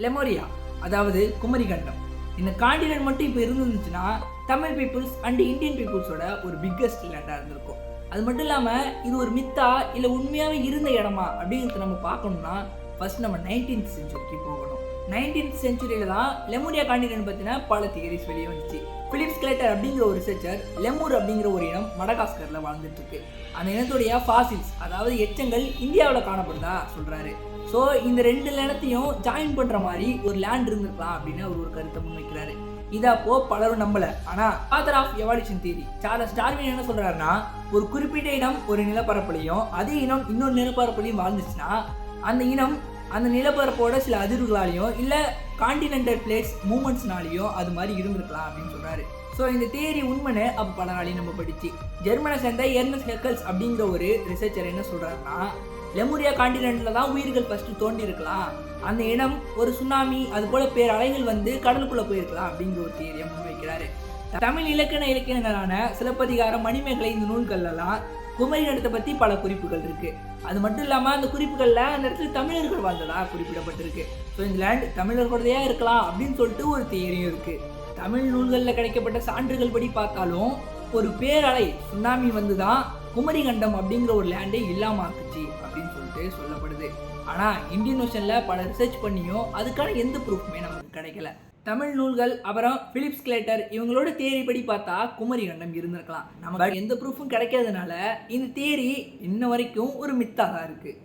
Lemuria, அதாவது குமரிக்கண்டம். இந்த continent மட்டும் இப்போ இருந்துச்சுன்னா தமிழ் பீப்புள்ஸ் அண்ட் இந்தியன் பீப்புள்ஸோட ஒரு பிக்கஸ்ட் லேண்டாக இருந்திருக்கும். அது மட்டும் இல்லாமல் இது ஒரு மித்தா இல்லை உண்மையாகவே இருந்த இடமா அப்படிங்கிறத நம்ம பார்க்கணும்னா ஃபர்ஸ்ட் நம்ம 19th செஞ்சுரிக்கு போகணும். 19th செஞ்சுரியில் தான் லெமூரியா காண்டினென்ட் பற்றின பல தியரிஸ் வெளியே வந்துச்சு. பிலிப் ஸ்கெலேட்டர் அப்படிங்கிற ஒரு ரிசர்ச்சர் லெமூர் அப்படிங்கிற ஒரு இனம் மடகாஸ்கரில் வாழ்ந்துட்டு இருக்கு. அந்த இனத்துடைய ஃபாசில்ஸ், அதாவது எச்சங்கள் இந்தியாவில் காணப்படுதா சொல்கிறாரு. ஸோ இந்த ரெண்டு இடத்தையும் ஜாயின் பண்ணுற மாதிரி ஒரு லேண்ட் இருந்திருக்கலாம் அப்படின்னு அவர் ஒரு கருத்தை முன்வைக்கிறாரு. இதை அப்போ பலரும் நம்பல. ஆனால் father of evolution theory Charles Darwin என்ன சொல்றாருன்னா, ஒரு குறிப்பிட்ட இனம் ஒரு நிலப்பரப்புலையும் அதே இனம் இன்னொரு நிலப்பரப்புலையும் வாழ்ந்துச்சுன்னா அந்த இனம் அந்த நிலப்பரப்போட சில அதிர்வுகளாலையும் இல்லை காண்டினென்டல் பிளேட்ஸ் மூமெண்ட்ஸ்னாலையும் அது மாதிரி இருந்திருக்கலாம் அப்படின்னு சொல்றாரு. ஸோ இந்த தியரி உண்மைன்னு அப்போ பல நாளையும் நம்ம படிச்சு ஜெர்மனை சேர்ந்த எர்னஸ்ட் ஹெக்கல்ஸ் அப்படிங்கிற ஒரு ரிசர்ச்சர் என்ன சொல்றாருன்னா, லெமூரியா காண்டினென்ட்ல தான் உயிர்கள் ஃபர்ஸ்ட் தோண்டி இருக்கலாம், அந்த இனம் ஒரு சுனாமி அது போல பேர் அலைகள் வந்து கடலுக்குள்ள போயிருக்கலாம் அப்படிங்கிற ஒரு தியரியை முன்வைக்கிறாரு. தமிழ் இலக்கணங்களான சிலப்பதிகாரம், மணிமேகலை இந்த நூல்கள்லாம் குமரிக்கண்டத்தை பற்றி பல குறிப்புகள் இருக்கு. அது மட்டும் இல்லாமல் அந்த குறிப்புகளில் அந்த இடத்துல தமிழர்கள் வாழ்ந்ததா குறிப்பிடப்பட்டிருக்கு. ஸோ இந்த லேண்ட் தமிழர்களுடையா இருக்கலாம் அப்படின்னு சொல்லிட்டு ஒரு தியரியும் இருக்கு. தமிழ் நூல்களில் கிடைக்கப்பட்ட சான்றுகள் படி பார்த்தாலும் ஒரு பேரலை சுனாமி வந்து தான் குமரிக்கண்டம் அப்படிங்கிற ஒரு லேண்டே இல்லாமல் ஆக்குச்சு அப்படின்னு சொல்லிட்டு சொல்லப்படுது. ஆனால் இந்தியன் ஓஷனில் பல ரிசர்ச் பண்ணியும் அதுக்கான எந்த ப்ரூஃப்மே நமக்கு கிடைக்கல. தமிழ் நூல்கள் அப்புறம் பிலிப் ஸ்கெலேட்டர் இவங்களோட தியரி படி பார்த்தா குமரிக்கண்டம் இருந்திருக்கலாம். நமக்கு எந்த ப்ரூஃபும் கிடைக்காதனால இந்த தியரி இன்ன வரைக்கும் ஒரு மித்தாக தான் இருக்குது.